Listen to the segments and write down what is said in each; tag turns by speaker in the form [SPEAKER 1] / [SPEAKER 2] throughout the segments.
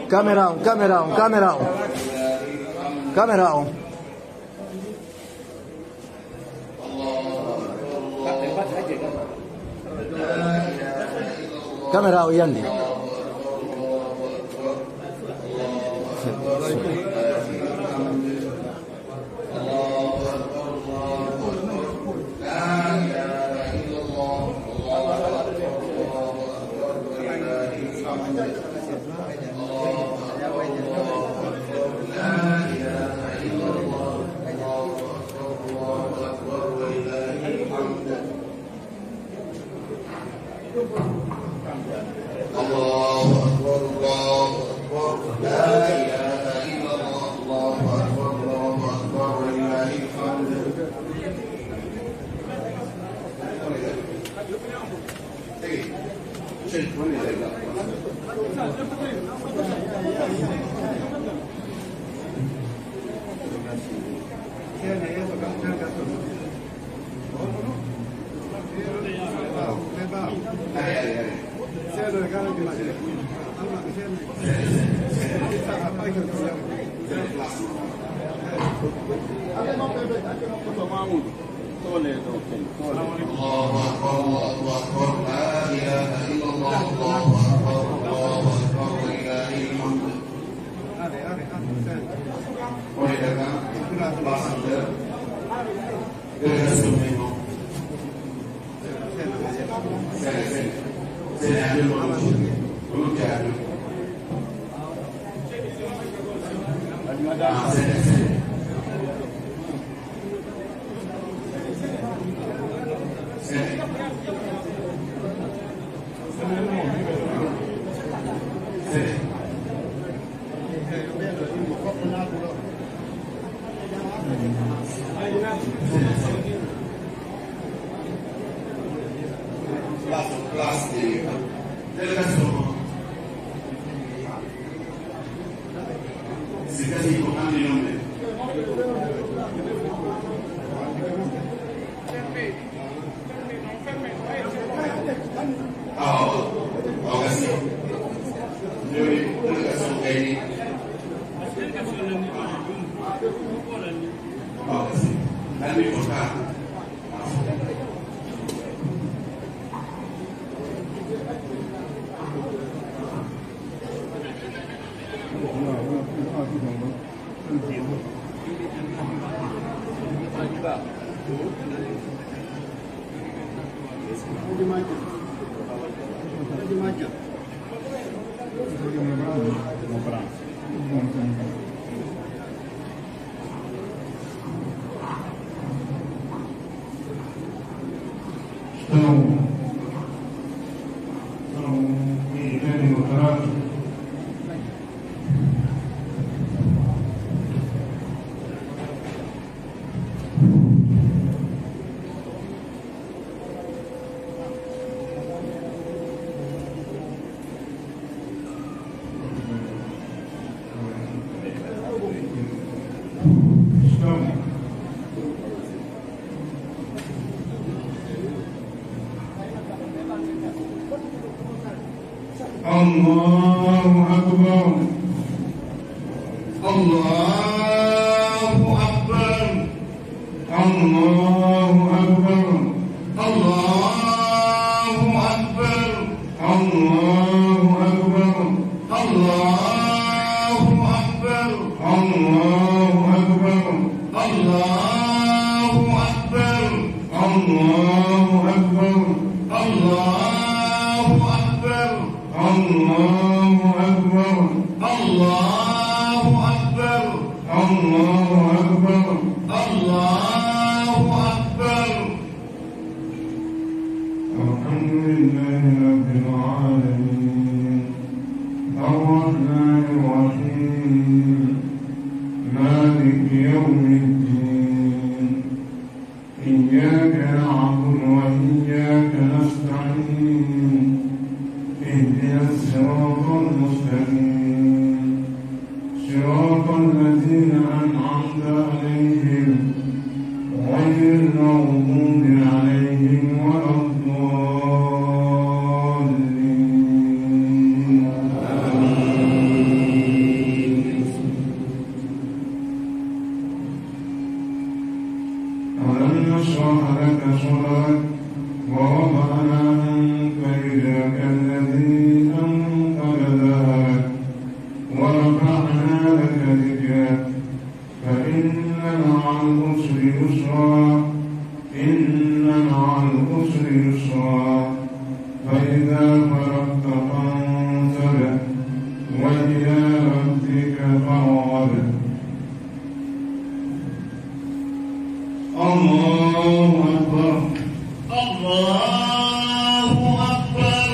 [SPEAKER 1] Kamera on, kamera on, kamera on. Kamera on. Kamera on Janni.
[SPEAKER 2] الله أكبر الله أكبر الله أكبر الله أكبر الله أكبر الله أكبر الله أكبر الله أكبر الله أكبر الله أكبر الله أكبر الله أكبر الله أكبر الله أكبر الحمد لله رب العالمين الرحمن الرحيم مالك يوم الدين إياك نعبد وإياك نستعين اهدنا الصراط المستقيم صراط الذين أنعمت عليهم غير المغضوب عليهم ولا الضالين الله أكبر.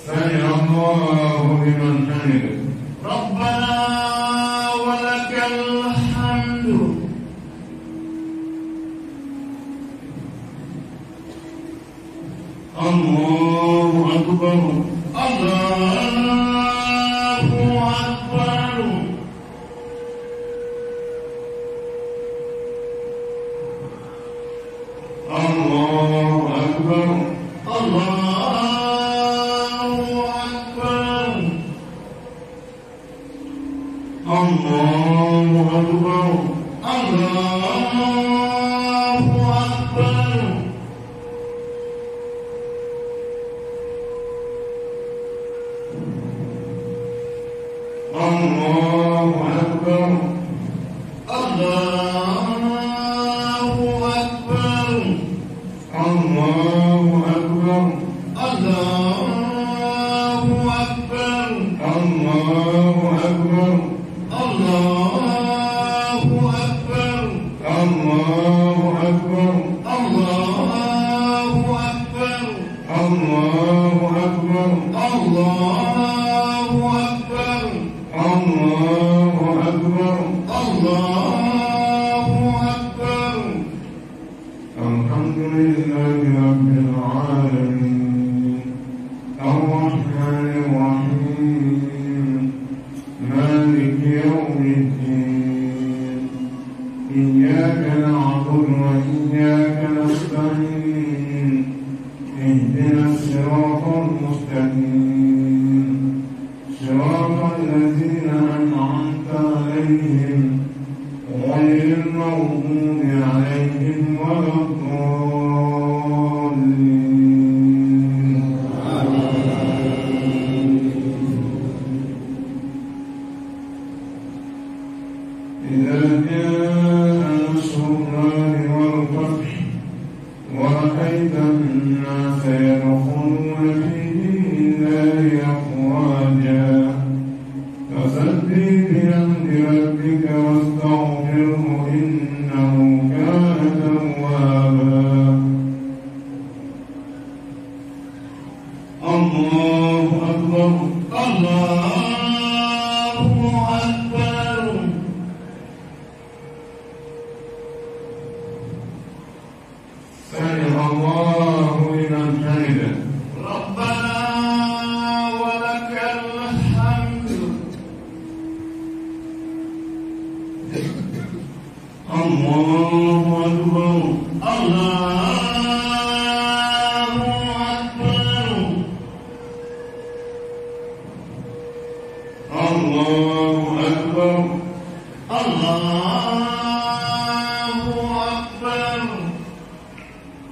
[SPEAKER 2] سمع الله لمن حمده. ربنا ولك الحمد. الله أكبر. الله أكبر. الله أكبر. الله أكبر. الله أكبر. الله أكبر. الله أكبر. الله أكبر. الله أكبر. الله أكبر. الله أكبر. الله أكبر. الله أكبر. الله أكبر. الله أكبر. الله أكبر. الله أكبر. الله أكبر. الحمد لله رب العالمين الرحمن الرحيم مالك يوم الدين إياك نعبد وإياك نستعين اهدنا الصراط المستقيم صراط الذين أنعمت عليهم غير المغضوب عليهم ولا الضالين. إذا جاء نصر الله والفتح ورأيت الناس يدخلون في دين الله أفواجا فسبح بحمد ربك واستغفره إنه كان توابا. الله أكبر. الله أكبر. سمع الله لمن حمده. ربنا ولك الحمد. الله أكبر. الله أكبر. الله أكبر.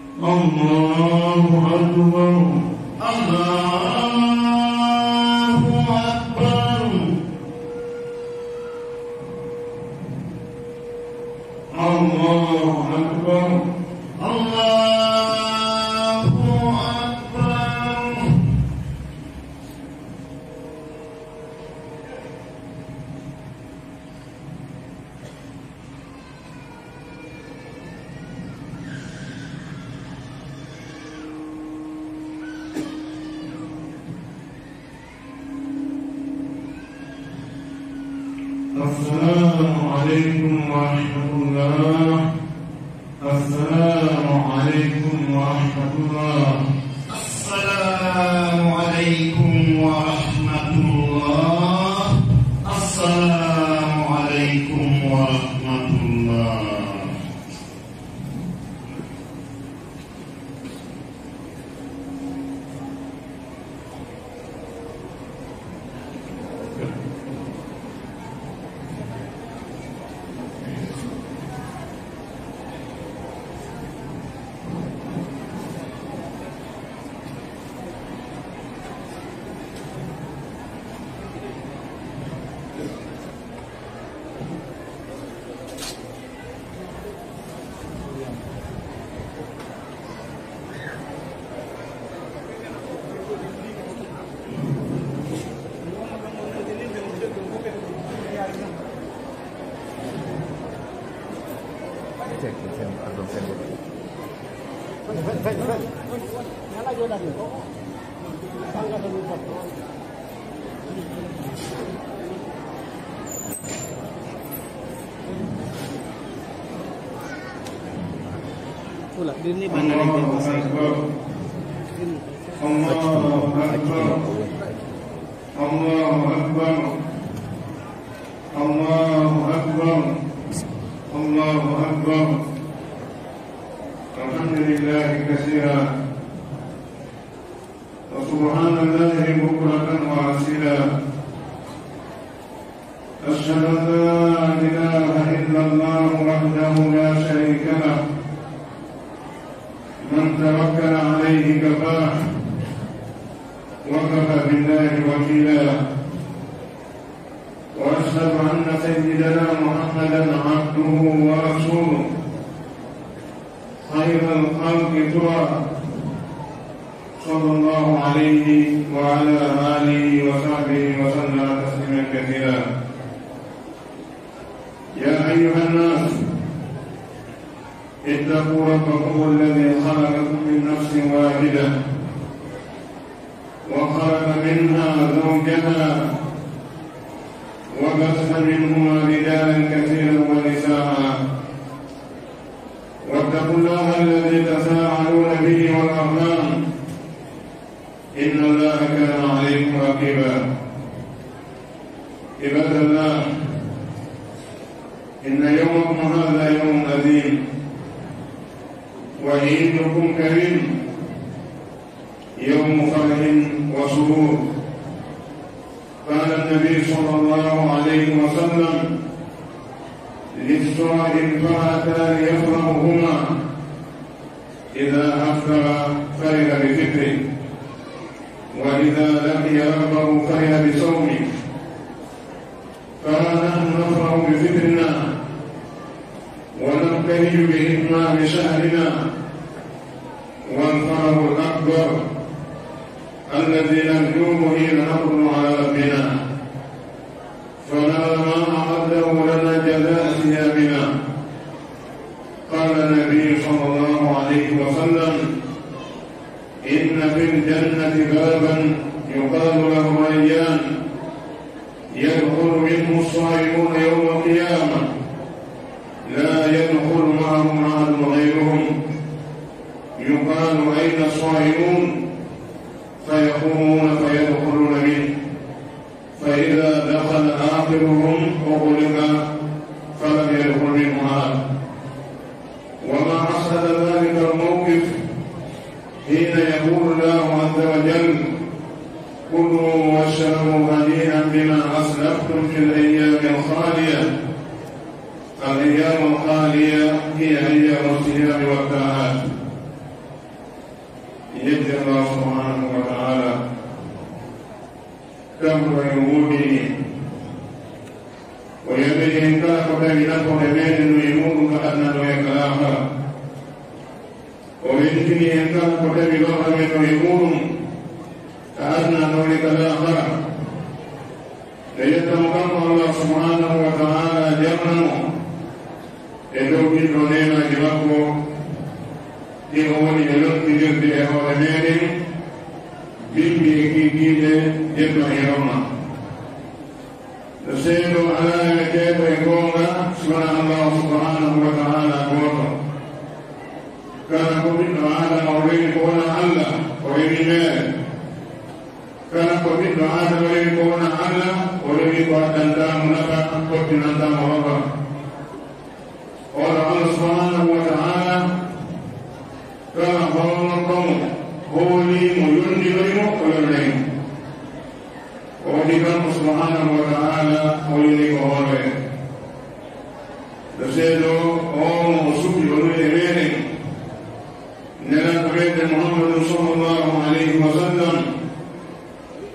[SPEAKER 2] الله أكبر. الله أكبر. الله أكبر. الله أكبر. الله أكبر. السلام عليكم ورحمة الله. السلام عليكم ورحمة الله. السلام عليكم ورحمة الله. السلام عليكم ورحمة الله. الحمد لله كثيرا وسبحان الله بكرة وأصيلا أشهد أن لا إله إلا الله وحده لا شريك له من توكل عليه كفاه وكفى بالله وكيلا وأشهد أن سيدنا محمدا عبده ورسوله خير الخلق ترى صلى الله عليه وعلى آله وصحبه وسلم تسليما كثيرا. يا أيها الناس اتقوا ربكم الذي خلقكم من نفس واحدة وخلق منها زوجها وبث منهما رجالا كثيرا ونساء واتقوا الله الذي تساءلون به والأرحام إن الله كان عليكم رقيبا. عباد الله، إن يومكم هذا يوم عظيم وعيدكم كريم، يوم فرح وسرور. قال النبي صلى الله عليه وسلم: للصائم فرحتان يفرحهما إذا أفطر فرح بفطره وإذا لقي ربه فرح بصومه. فها نحن نفرح بفطرنا ونبتهج بإتمام شهرنا، والفرح الأكبر الذي نرجوه حين نقبل على ربنا فنرى ما أعده لنا جزاء ثيابنا. قال النبي صلى الله عليه وسلم: إن في الجنة بابا يقال له ريان يدخل منه الصائمون يوم القيامة لا يدخل معهم أحد غيرهم. يقال: أين الصائمون؟ فيقومون فيدخلون منه، فإذا دخل آخرهم أغلق فلم يدخل منه أحد. وما حصل ذلك الموقف حين يقول الله عز وجل: كلوا واشربوا هنيئا بما أسلفتم في الأيام الخالية. الأيام الخالية هي أيام الصيام والطاعات. يجزي الله سبحانه وتعالى كبر يموده ويبين كافة بنفه بين يموت كأنه يكلاها ويمكن أن كافة بنفه يموت كأنه يكلاها. ليتمكن الله سبحانه وتعالى جمعه يدوك الدنيا جمعه woni e lottidirde e hoore meɗen bimbi e kiikiide jeddo e roma no seedo alaame keeto e goonga sona allahu subhanahu wa taala gooto. kala ko ɓiɗɗo adama o rewi ko wona allah o rewi meere. kala ko ɓiɗɗo adama rewi ko wona allah o rewi ko addantamo nafa fottinantamo wabba. oɗo allah subhanahu wa taala kala hono komo hooli mo yondiroymo o yonnaymo. o waɗi kanko subhanahu wa taala o yoni ko hoore ɗo seeɗo omo o suɓi o nui e meɗen nelanko meɗen muhammadun sallllahu alayhi wa sallam.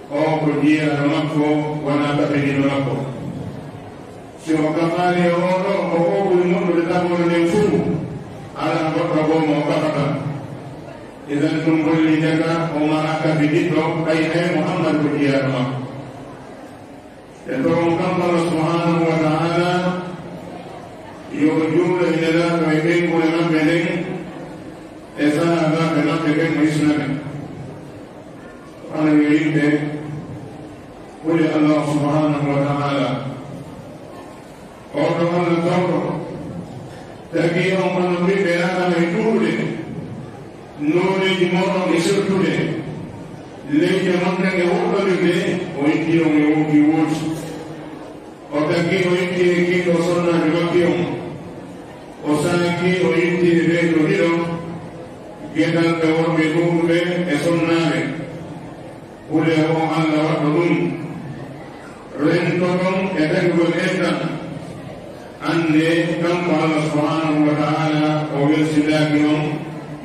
[SPEAKER 2] o ko jiyaɗo makko wona tapejiɗo makko. si o kafaali e oɗo ko oɓuri moɗɗude tabore nden fuu ala goɗɗo gomo o kafata. idan ɗum holli jaga o maraka bi ɗiɗɗo kay hay muhammad ko jiyaɗo makko. e to on kanko allah subhanahu wa taala yo jumla ina la ka ke ko na bene esa na ka na ke misna ana yinde qul Allah subhanahu wa ta'ala और हम लोग ताकि हम लोग भी बेरा में टूटे नूरे जिमों में इसे टूटे लेकिन हम लोग के ऊपर भी वही कियों में वो की वोट और ताकि वही की तो सोना जुबाकियों और साथ की वही की वे लोहिरों गेटल पे और बेगूर में ऐसा ना है पूरे वो अल्लाह वरुण रेंटों ऐसे गुलेटा ande kam Allah subhanahu wa ta'ala o welsidakinon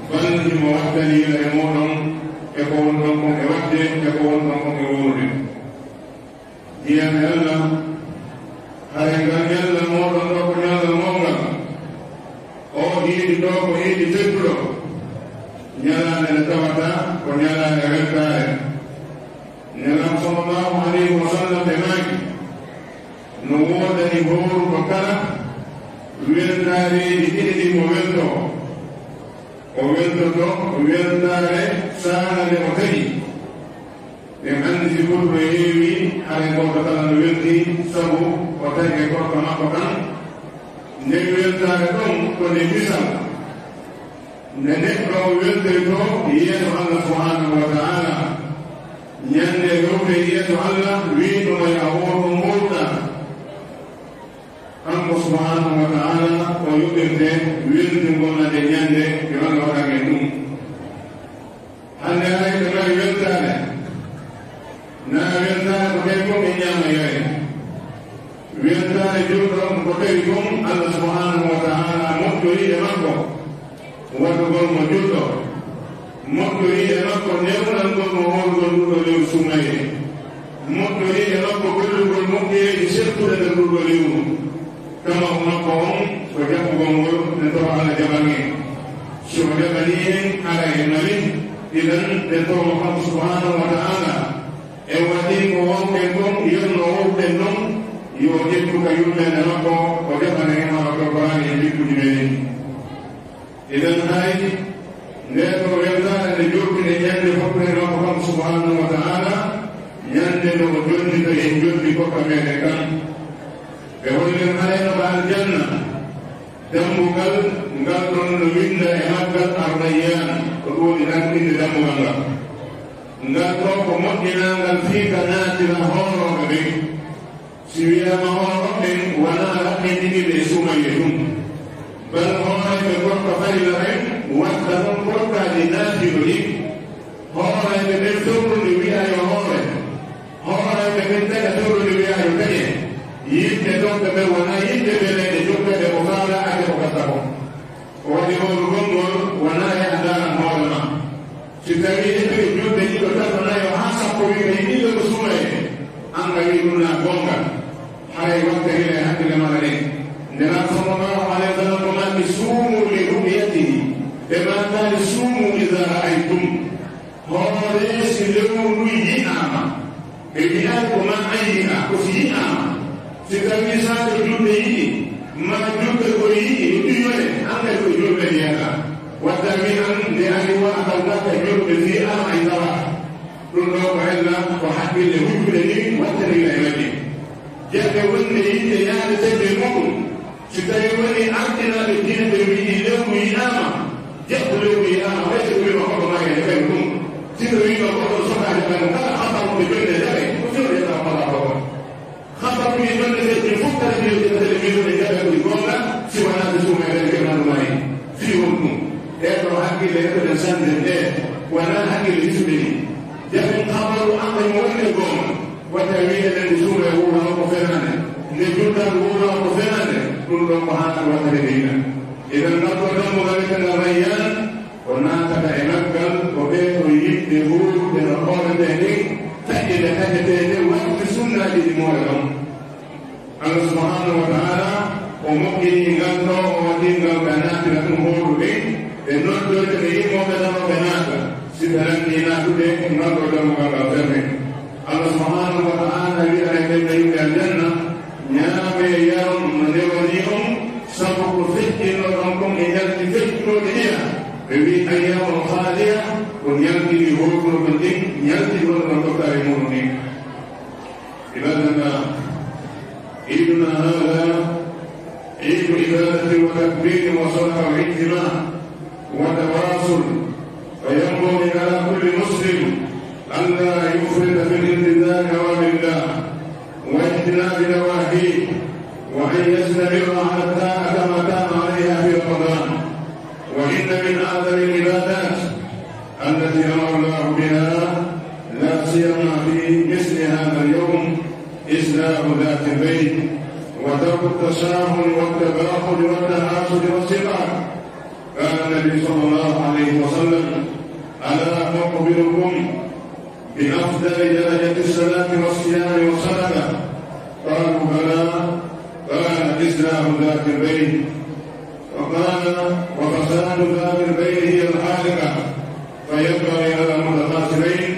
[SPEAKER 2] baldi mo wattani e moɗon e ko wonɗon kon e wadde e ko wonɗon kon e wurde ndiyam e Allah hare ngal ñallal moɗon ɗo ko ñallal mawgal o yiiɗi ɗo ko yiiɗi tedduɗo ñalande nde tawata ko ñalande weltare nelam sallallahu alayhi wa sallam e maaki no woodani horu ko kala weltareji ɗiɗi mo welto o weltoto weltare saanade o kadi ɓen anndi si ɓurɗo heewi hare goto kala no welti sabu o tagi e gorko makko kan nde weltare ɗon ko nde misal nde neɗɗo weltoy to yeeso Allah subhanahu wa ta'ala ñande rewde yeeso Allah wiɗomo a woto mowɗa kanko subhanahu wa ta'ala o yuɓirte weldi gonnade ñande yo Allah waɗake ɗum hande hay to nawi weltare na weltare ko tawi kom e ñama yoye weltare jurɗon ko tawi kom Allah subhanahu wa ta'ala moƴƴori e makko waɗugol mo jurɗo moƴƴori e makko newnan gol mo howgol ɗuɗo lewru sumaye moƴƴori e makko gollugol moƴƴeeji settuɗe nder ɗuɗo lewru kama makko on ko jaɓugol ngol nde tawa Allah jaɓange so jaɓani hen ala e mari idan nde tawa kanko subhanahu wa ta'ala e waɗi ko wonɓen ɗon yonno wowɓen ɗon yo ƴettu ka yurmede makko o jaɓana hen hala alqur'ani e jikkuji meɗen idan hay nde to weltare nde jurtide ñande foppere makko kanko subhanahu wa ta'ala ñande nde o jonnito en joldi kokka meɗen kan ɓe hollen hayno ko aljanna dambugal ngal ɗon no winda e maggal arrayyan ko ɗum woni ɗanɗinde dambugal ngal ngal ɗo ko moƴƴinangal fiika naatira hooroɓe ɓen si wiyama hooroɓen wona raɓɓinɗiɗiɓe e sumaye ɗum bal hoorayɓe gorko farila ɓen watta ɗon gorkaji naatiɗo ɗi hoorayɓe ɓen fewrude wiya yo hoore hoorayɓe ɓen taga fewrude wiya yo kaƴe yimɓe ɗon ɓe ɓen wona yimɓe ɓeneɗe jokkede ko faala ade ko gatta ko o waɗi hoolu gongol wona e andaran hoore ma si tawi eɓe julɓe ɗiɗo tato nayo ha sappo wiɓe ɗiɗo ko sumaye anga wi ɗum na gonga haray watta hile hakkille maɗa ɗen ndenan sallallahu alayhi wa sallam ko mandi suumu li ru'yatihi ɓe mandani suumu ida ra'aytum hoore si lewru yi'ama ɓe wi'ani ko man ayyi'a ko si yi'ama si tawi saade julɓe yiɗi ma julɓe ko yiɗi no ɗiyone angay ko julɓe yiyata watta wi an nde ani wa akal gatta julɓe fi'ama ay tawa ɗum ɗo ko hella ko hakkille hujjude ni wattanila e majji jeɓɓe wonde yimɓe yaade tedde muɗum si tawi woni ardinaɓe diine ɓe wiɗi lewru yi'ama jeɓɓo lewru yi'ama wayde ko wima koɗo ma e heɓen ɗum sino wima koɗo sokade ɓen kala habaruɓe jonde jaɓe ko joɗeta mala koɗo habaruɓe jonde ɓe foftare jewde télévision e jaɓe koye gonga si wonade suumeɗen keɓnanumari fi won ɗum ɗeɗo hakkille heɓeɗen sande nde wona hakkille hisuɓe ni jaɓen habaru anda mo wonde gonga watta wiyeɗen nde suume wuurano ko fenande nde juddal wuurano ko fenande ɗum ɗon ko hata wattade deyna idan naggo dammugal etengal rayyan o natata e maggal ko ɓe to yiɗde wuurde no hoorete ndin taƴƴide taƴetede watti sunnaji ɗi moore ɗon Allah subhanahu wa ta'ala o moƴƴini ngal ɗo o waɗi ngal ɓe natira ɗum hoolu ɓe ɓe noddoyde ɓe yimmoɓe nanoɓe naata si ɓe ranni natude ngal ɗo dammugal ngal ferne Allah subhanahu wa ta'ala wi'ana ɓen ɓe yimɓe aljanna ñaame yaron no ndewani on sabu ko هو من دين يلتي ولا نقطع يموني عبادنا عيدنا هذا عيد عبادة وتكبير وصلاة واجتماع وتواصل فينبغي على كل مسلم ألا يفرط في الالتزام بأوامر الله واجتناب نواهيه وأن يستمر على الطاعة كما كان عليها في رمضان. وإن من أعظم العبادات التي أمر الله بها لا سيما في مثل هذا اليوم إصلاح ذات البين وترك التساهل والتباخل والتحاسد والسباق. قال النبي صلى الله عليه وسلم: ألا أخبركم بأفضل درجة الصلاة والصيام والصدقة؟ قالوا: بلى. قال: إصلاح ذات البين. وقال: وفساد ذات البين هي الحالقة. فينبغي على المتخاصمين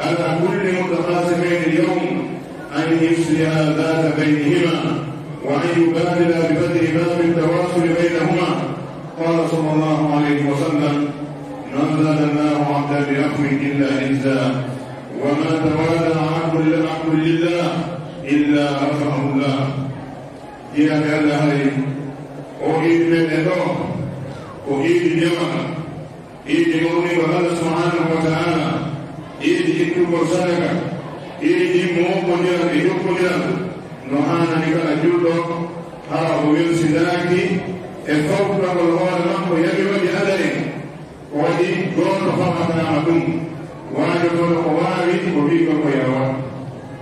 [SPEAKER 2] على كل متخاصمين اليوم أن يصلح ذات بينهما وأن يبادل بفتح باب التواصل بينهما. قال صلى الله عليه وسلم: ما زاد الله عبدا بعفو إلا عزا وما توالى عبد لله إلا رفعه الله. يا الله أريد من الله أريد اليمن إيدي مؤمن الله سبحانه وتعالى إيدي إكتب وصالك إيدي مؤمن إيدي نوحانا نكال جودو هارو ينسداكي الفوق والهوى المحو يجب بأدري ودي دون فقط نعمكم واجب القواري وبيك القيروان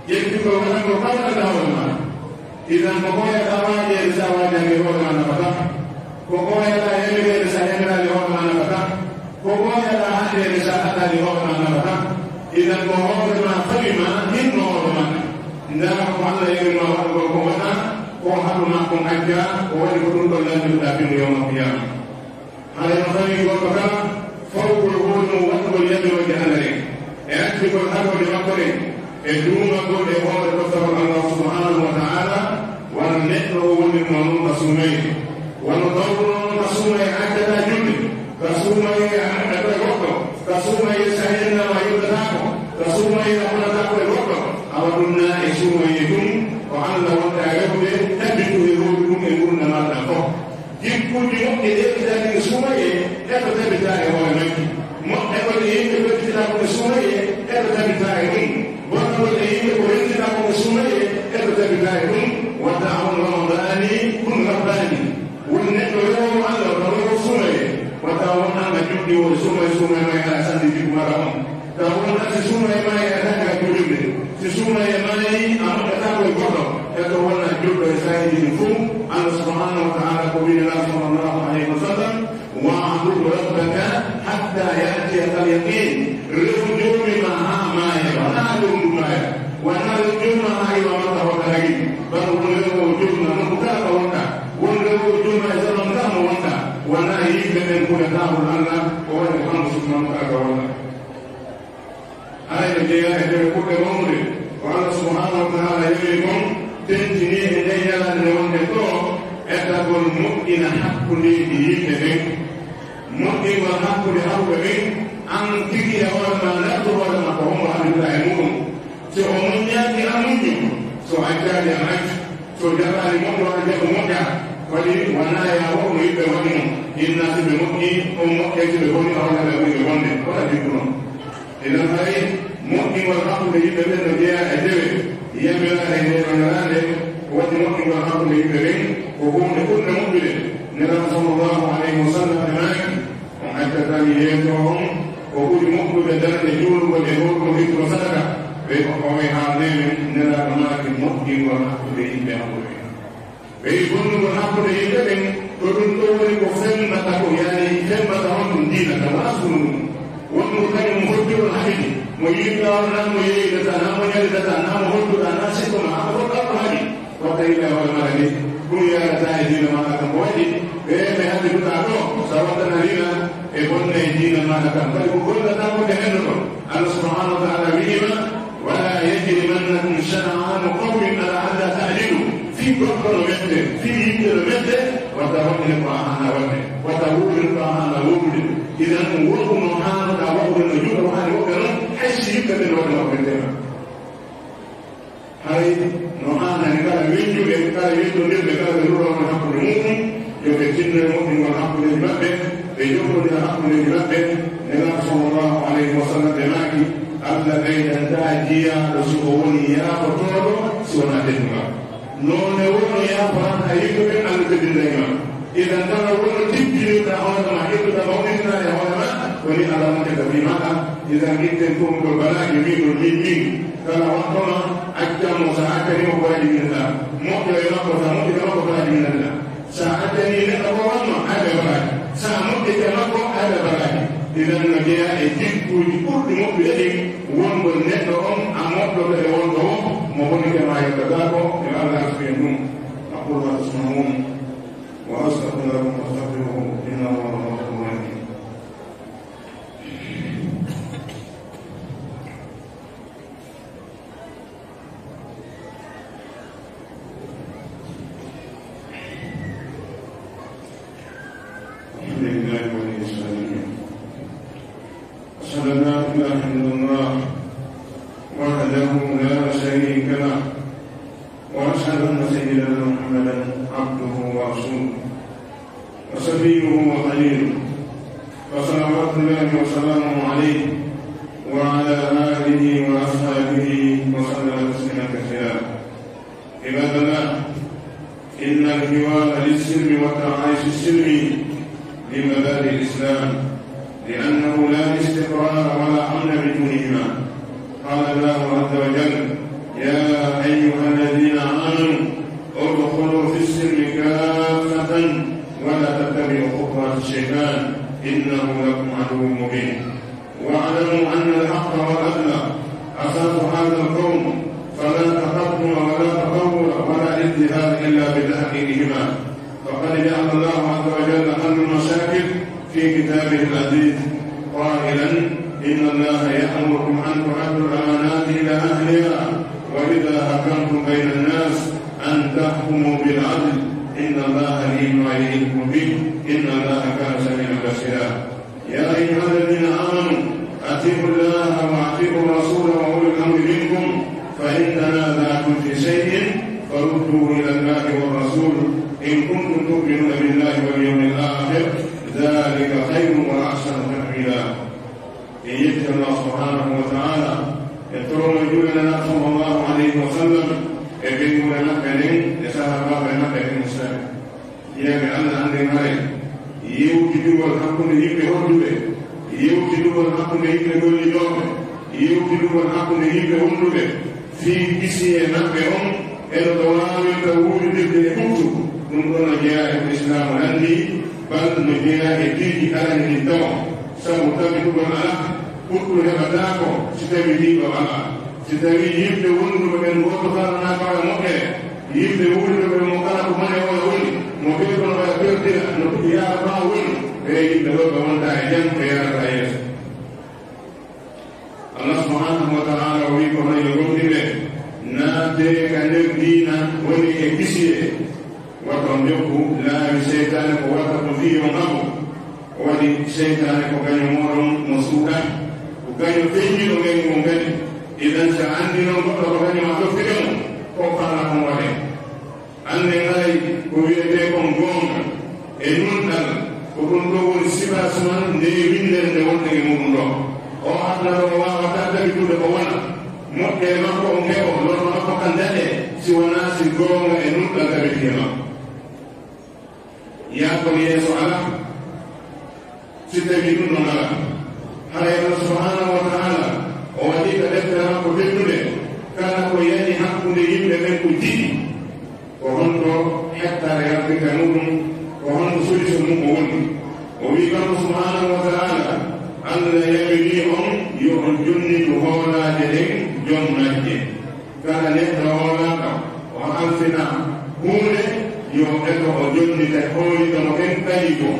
[SPEAKER 2] يكتب ونحن قبل دعونا إذا مقوية أواجه لسواجه لهوى نفتح مقوية لا يملي لسيمنا لهوى نفتح مقوية لا عندي لساحة لهوى نفتح إذا مقوية ما خلما من نورنا ndama Allah yake na watu kwa kuona kwa hapo na kumhaja kwa wale kutoka ndani ya dunia ya mapigano haya mafani kwa kama fauku huno watu waliamini wa jahannam yake kwa hapo ni makore eduma kwa dewa kwa Allah subhanahu wa ta'ala wa nahnu wa min masumai wa nadawru masumai hata jundi kasumai hata wako kasumai sahina wa yudako kasumai hata kwa wako أولنا إسوميكم وعلى وتعالوا تبتوا يروكم يقولون ما تفعل يكون يوم إذا إسومي تبتبتاع ومك مؤمن يبتبتاع إسومي تبتبتاع وقال يبتبتاع إسومي تبتبتاع وتعالوا رمضان كن رباني والنحن يوم على رمضان إسومي وتعالوا نجد وإسومي ما يحسن بكم رمضان تعالوا إسومي ما يحسن بكم sesuma ya mai amatapo ikono yatawana judo zaidi mfumo Allah subhanahu wa ta'ala kubina sallallahu alayhi wasallam wa abudu rabbaka hatta yati al-yaqin rujumi ma ya wa nalujuma aywa mata wa lagi bal wala wujuma mukaka wanda wala wujuma zaman kama wanda wana hivi min kuna tabu Allah wa wala subhanahu wa ta'ala هذا الجياء كل مولد والله سبحانه وتعالى يقولكم تنتني إلينا لنوندكم أتقول مؤمن حق لديك مؤمن والحق لأولئك أن تجي وما نقول وما قوم عن العلمون سأمن يأتي أمني سأجعل أمك سأجعل مؤمن وأجعل مؤمن وانا يا هو يبغون الناس بمؤمن ومؤمن يبغون أولا يبغون ولا يبغون إذا هاي مؤمن والحق يبغون الجاء أجل يبغى أن يرى ومؤمن والحق يبغون وهم كل مؤمن نبي صلى الله عليه وسلم هناك وحتى تانيهم وكل مؤمن بدل يجول ويهود ويهود وصدقة ويقوم عليهم نرى هناك مؤمن والحق يبغون ويكون والحق يبغون تدل كفن متى يعني كم متى دينك وأصله والمكان مهدي والحديد ويجينا ونام ويجي تنام ويجي تنام مهدي الناس كما أقول هذه وقيل والمالي كل يا زايدين ما كان بودي بين هذه بتاعته سواء نرينا يكون يجينا ما كان فكل تنام كهنه الله سبحانه وتعالى بهما ولا يجرمنكم شنعان قوم على تعدلوا في كيلومتر في كيلومتر وتروح القرآن وتروح القرآن وتروح إذا وقم محمد أو النجوم وحنا وكانوا حس يكتب الوضع وكتبه هاي نوعنا نقال وينجو نقال وينجو نقال ضرورة من حق المؤمن يفتن المؤمن والحق للمبه يجوب الحق للمبه نبي صلى الله عليه وسلم بماكي الذين تنتهي رسولون يا فتورو سونا ديما نون ون يا فران هيكو أن تديما إذا تنورون تبجي تهون ما يكو تمومنا يهون ما ولي على ما تكفيما إذا كنتم بالبلاء يمين المين كان وقتنا أكتم ساعتني وقادم من الله مؤمن ينقص مؤمن وقادم من الله ساعتني لأبوام هذا بلاء سامك ينقص هذا بلاء إذا نجيا يجيب كل مؤمن وانظر نتهم أمور له وانظر مؤمن كما يتدابر إلى الله سبحانه أقول ما تسمعون وأستغفر لكم واستغفروه إنه هو الغفور الرحيم. أشهد أن لا إله إلا الله وحده لا شريك له وأشهد أن سيدنا محمدا عبده ورسوله وصفيه وخليله وصلوات الله وسلامه عليه وعلى آله وأصحابه وسلم تسليما كثيرا. عباد الله، إن الحوار للسلم والتعايش السلمي لمبادئ الإسلام لأنه لا استقرار ولا أمن بدونهما. قال الله عز وجل: يا أيها الذين آمنوا ادخلوا في السلم كافة ولا تتبعوا خطوات الشيطان إنه لكم عدو مبين. واعلموا أن الحق والعدل أساس هذا القوم، فلا تقدم ولا تطور ولا اجتهاد إلا بتحقيقهما. فقد جعل الله عز وجل حل المشاكل في كتابه العزيز قائلا: إن الله يأمركم أن تؤدوا الأمانات إلى أهلها وإذا حكمتم بين الناس أن تحكموا بالعدل إن الله نعم ما يعظكم به إن الله كان سميعا بصيرا. يا أيها الذين آمنوا أطيعوا الله وأطيعوا الرسول وأولي الأمر منكم فإن تنازعتم في شيء فردوه إلى الله والرسول إن كنتم تؤمنون بالله واليوم الآخر ذلك خير وأحسن تأويلا. إن يجد الله سبحانه وتعالى يترون جلنا صلى الله عليه وسلم يبين لنا كريم يسار الله لنا كريم مسلم يا الله عندي مالك يوجد الحق ليك هدوء يوجد الحق ليك كل يوم يوجد الحق ليك هدوء في كسي نبهم الدوام التوجد للكتب نقول جاء الإسلام عندي بل نجينا يجيك على الدوام سأتبعك على كل هبتاكم ستبدي وعلى ستبدي يبدأ ولد من وقتها ناقع مكة يبدأ ولد من مكانك من يقول مكة ويقول نقول يا رب ولد فيبدأ ولد من تعجن يا رب الله سبحانه وتعالى ويكون يقول له ناتي كان دينا ولي كسيه وتنجوه لا بشيطان وتكون فيه ونبو wadi seytaane ko kañum moɗon mo suuka ko kañum feññino ngeni mum kadi idan so anndi noon goɗɗo ko kañum a ɗoftire mum ko fala kon waɗe annde ngaray ko wiyete kon goonga e nunɗal ko ɗum ɗo woni sifas man nde windere nde wonde e muɗum ɗo o adnaro o wawata tabitude ko wona moƴƴe makko o keɓo lorno makko kan daɗe si wona si goonga e nunɗal tabitike makko yaakon yeeso ala ستجدون نغلا حرى الله سبحانه وتعالى ووديك دفتر حق تجده كان قياني حق نجيب لمن كجي وهنتو حتى يربك نور وهنتو سلس مقبول وبيكم سبحانه وتعالى أن يبنيهم يرجني تهولا جدين جنة كان نحن هولاك وأنفنا هون يوم جنة تهولي تمكن تجيبه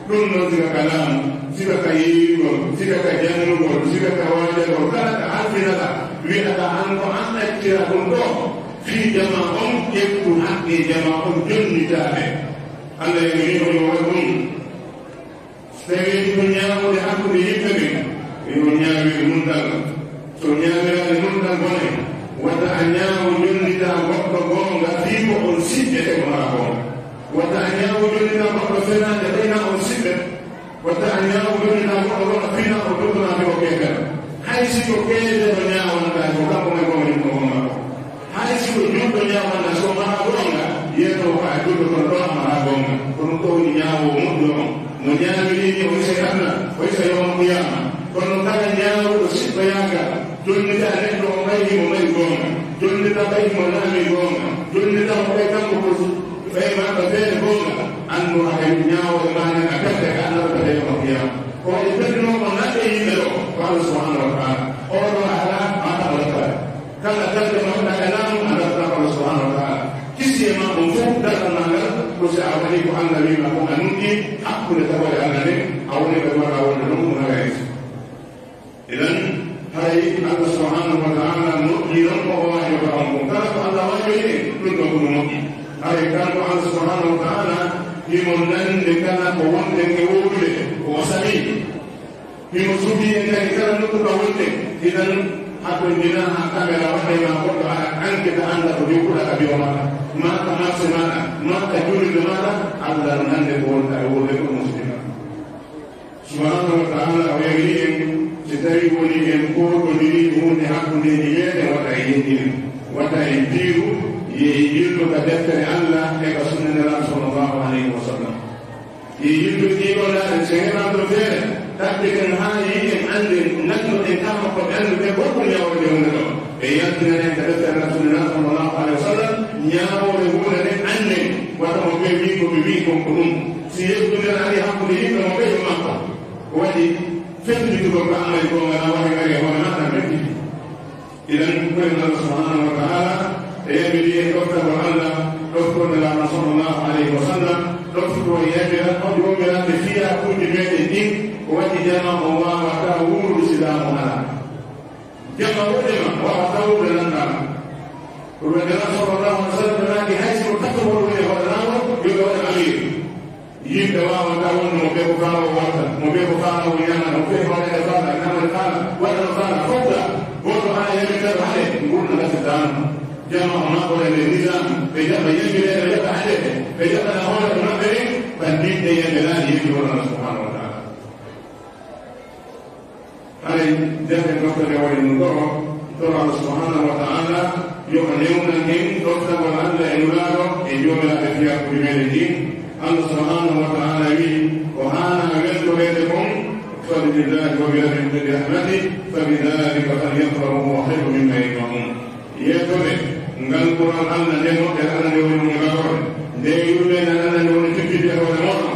[SPEAKER 2] ɗum noon sika ka laamu sika ka yeeyigol sika ka jannugol sika ka waajagol kala ka alfinata wi'ata an ko an ɗaccira ɗum ɗo fii jama on ƴettu haqqe jama on jonnitaaɓe allah yegoni o yo waɗ ɗum so tawi ko ñaamo woni hakkude yimɓe ɓen yo ñaawiri nundal so ñaawiraade nundal bone wata a ñaawo jonnita goɗɗo goonga fii ko on siɓɓete ko maa goonga wata a ñaawo jonnita goɗɗo fenaade ɓeyna on siɓɓe wata a ñaawo jonnita goɗɗo goɗɗo fiina o dottonaade ko keekal hay si ko keede no ñaawanɗaa ko kanko may gomani ko maa ko hay si ko juɗɗo ñaawanɗa so maa goonga yeeto ko a juɗɗo ton ɗon maa goonga kono ɗo woni ñaawo moƴƴo on no ñaawiriini o isa adna o isa yowma qiyama kono kala ñaawuɗo siɓɓoyaaga jonnita neɗɗo o ɓaydi mo mari goonga jonnita ɓaydi mo naami goonga jonnita mo ɓay kanko ko ɓay maɗɗo feere goonga anndu hay ñaawoɓe manen a perte ka annata yowma qiyama ko e peddinomo naɓɓe yimɓe ɗo ko Allah subhanahu wa taala oɗo ala mata walata kala darde maɗɗa e laamu a darta ko Allah subhanahu wa taala kisi e ma ɗum fof dartanagal ko si a waɗi ko Allah wima ko a nunɗi hakkude tawade Allah nde a woni ɓe waɗa wonde ɗum ɗum hawaysi idan hay Allah subhanahu wa taala moƴƴi noon ko o wawi ko on ko kala ko Allah wajoyi ɗum ɗo kono moƴƴi hay kanko Allah subhanahu wa taala himo nande kala ko wonde e wowdude o sali himo subi en kadi kala nokkuɗo wonde idan hakkondina ha caméra waɗayma goɗɗo aɗa enquête anda ko jokkuɗa ka biyo maɗa maka marché maɗa maka julide maɗa Allah nande ko wonta e wurde ko musidima subhanahu wa taala o yawiri en si tawi woni en koɗodiri hunde hakkundeji meɗen waɗa e yejjiri waɗa e piiru yehi yilluka deftere Allah e ka sunnaniraɗo sallllahu alayhi wa sallam yehi yillu ɗiɗoɗaɗen so heɓaɗo feere taɓɓe ken haa yiɗen annde nannoɗen kama koɓe anndude goɗɗum ñawode hunde ɗo ɓe yaltinanen ka deftere rasulillah sallllahu alayhi wa sallam ñawode hunde nden annen wata mo ɓe wi ko ɓe wi kon ko ɗum si yettunden ari hakkude yimɓe mo ɓeyo makko waɗi fenditugol ko amay ko ngana waɗi ngari e hoore maɗa ɓeɗɗi idan koyen Allah subhanahu wa taala e yamiri en ɗoftagol Allah ɗoftonde lama sallllahu alayhi wa sallam ɗofto yamira on jomirande fiya kuuji meɗen ɗin ko waɗi jama o wawata wuurude silamu ala jama woɗema wawata wuurde landama ko wendera sallllahu alih w sallam ɓenaki haysi ko takkomoɗumen e hoore lawol yoɓe waɗa amir yimɓe wawata wonde mo ɓe ko faalo warta mo ɓe ko faalo ñamana mo ɓe waɗede faala namade faala waɗano faala fofta goto ha yamitere haɗe gurna gasidano jama o maɓɓore nde nisam ɓe jaɓa yambireɗe jaɓa haɗe ɓe jaɓana hoore maɓɓe ɗen bandinɗe yamɓe laani yimɓe won Allah subhanahu wa taala hay jafe doktore waɗi no ɗo toro Allah subhanahu wa taala yoɓa newnan en ɗoftagol Allah e nulaɗo e jomiraɓe fiyakude meɗen ɗin Allah subhanahu wa taala wi ko hana weltorede kon fabinillahi wa birahmati fabidhalika falyafrahu huwa khayru mimma yajmaun yetode ngal quran Allah nde moƴƴere Allah nde woni mum gagore nde yumɓene Allah nde woni fikkide e hoore moɗon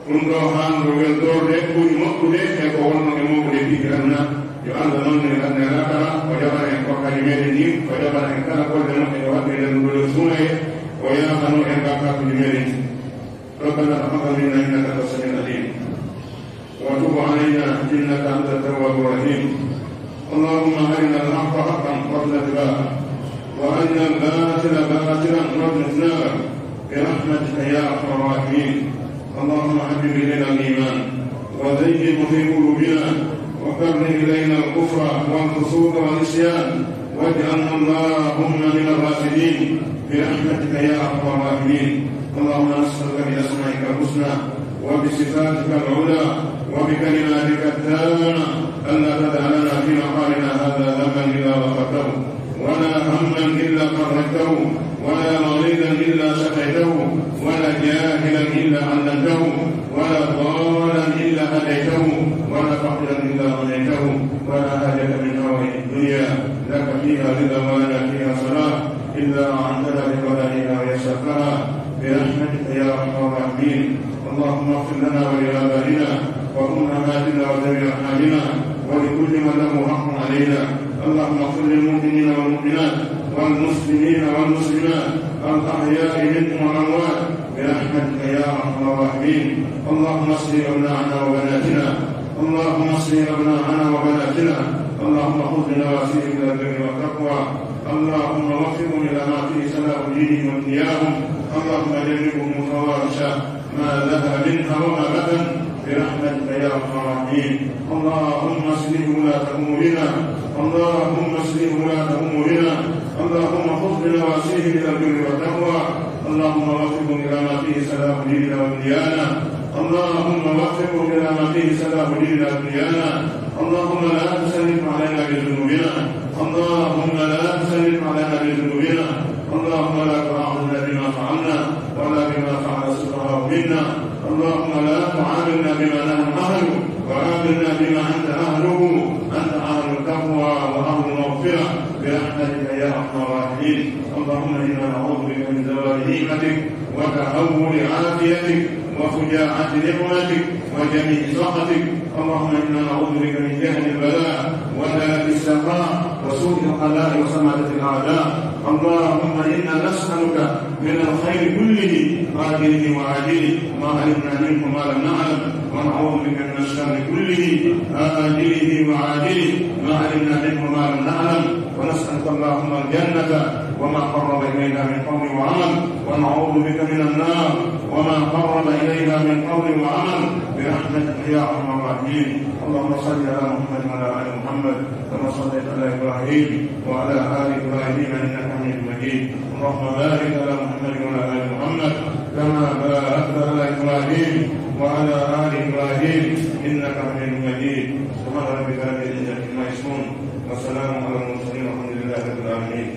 [SPEAKER 2] ɗum ɗo hanno weltorde ɓuri moƴƴude e ko wonno e moɓude pikiranna yo Allah noon ne ganne lakara o jaɓana en kokkaji meɗen ɗin o jaɓana en kala golde moƴƴe e waɗde nden ngole sumaye o yahano en gakkatuji meɗen ربنا تقبل منا انك انت السميع العليم وتب علينا انك انت التواب الرحيم اللهم ارنا الحق حقا وارزقنا اتباعه وارنا الباطل باطلا وارزقنا اجتنابه برحمتك يا ارحم الراحمين اللهم حبب الينا الايمان وزينه في قلوبنا وكره الينا الكفر والفسوق والعصيان واجعلنا اللهم من الراشدين برحمتك يا ارحم الراحمين اللهم نسألك بأسمائك الحسنى وبصفاتك العلى وبكلماتك التامة ألا تدع لنا في مقامنا هذا ذنبا إلا غفرته ولا هما إلا فرجته ولا مريضا إلا شفيته ولا جاهلا إلا علمته ولا ضالا إلا هديته ولا فقيرا إلا غنيته ولا حاجة من هوائج الدنيا لك فيها رضا ولا فيها صلاة إلا أعنتنا بقضائها ويسرتها برحمتك يا ارحم الراحمين اللهم اغفر لنا ولآبائنا وأمهاتنا وذوي أرحامنا ولكل من له حق علينا اللهم اغفر للمؤمنين والمؤمنات والمسلمين والمسلمات الأحياء منهم والأموات برحمتك يا ارحم الراحمين اللهم اصلح أبناءنا وبناتنا اللهم اصلح أبناءنا وبناتنا اللهم خذ بنواسيهم إلى البر والتقوى اللهم وفقهم إلى ما فيه صلاح دينهم ودنياهم. اللهم جنبهم فواحش ما ظهر منها وما بطن برحمتك يا ارحم الراحمين. اللهم اصلح ولاة امورنا، اللهم اصلح ولاة امورنا، اللهم خذ بنواسيهم الى البر والتقوى. اللهم وفقهم الى ما فيه صلاح ديننا ودنيانا، اللهم وفقهم الى ما فيه صلاح ديننا ودنيانا. اللهم لا تسلط علينا بذنوبنا، اللهم لا تسلط علينا بذنوبنا، اللهم لا تؤاخذنا بما فعلنا ولا بما فعل السفهاء منا. اللهم لا تعاملنا بما نحن اهله وعاملنا بما انت اهله، انت اهل التقوى واهل المغفره برحمتك يا ارحم الراحمين. اللهم انا نعوذ بك من زوال نعمتك وتهول عافيتك وفجاعة نعمتك وجميع سخطك. اللهم انا نعوذ بك من جهل البلاء ودرك السخاء وسوء القضاء وسمعة الاعداء. اللهم انا نسالك من الخير كله عاجله وعاجله ما علمنا منه ما لم نعلم، ونعوذ بك من الشر كله آجله وعاجله ما علمنا منه ما لم نعلم، ونسألك اللهم الجنة وما قرب إليها من قول وعمل، ونعوذ بك من النار وما قرب إليها من قول وعمل برحمتك يا أرحم الراحمين. اللهم صل على محمد وعلى آل محمد كما صليت على إبراهيم وعلى آل إبراهيم إنك حميد مجيد. اللهم بارك على محمد وعلى آل محمد كما باركت على إبراهيم وعلى آل إبراهيم إنك حميد مجيد. سبحان ربك رب العزة عما يصفون وسلام على المرسلين والحمد لله رب العالمين.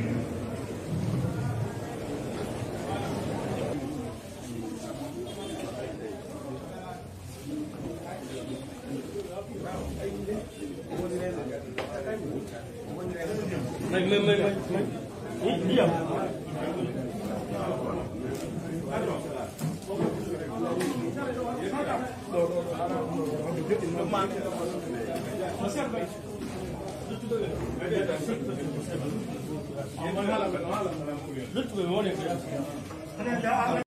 [SPEAKER 3] Good morning.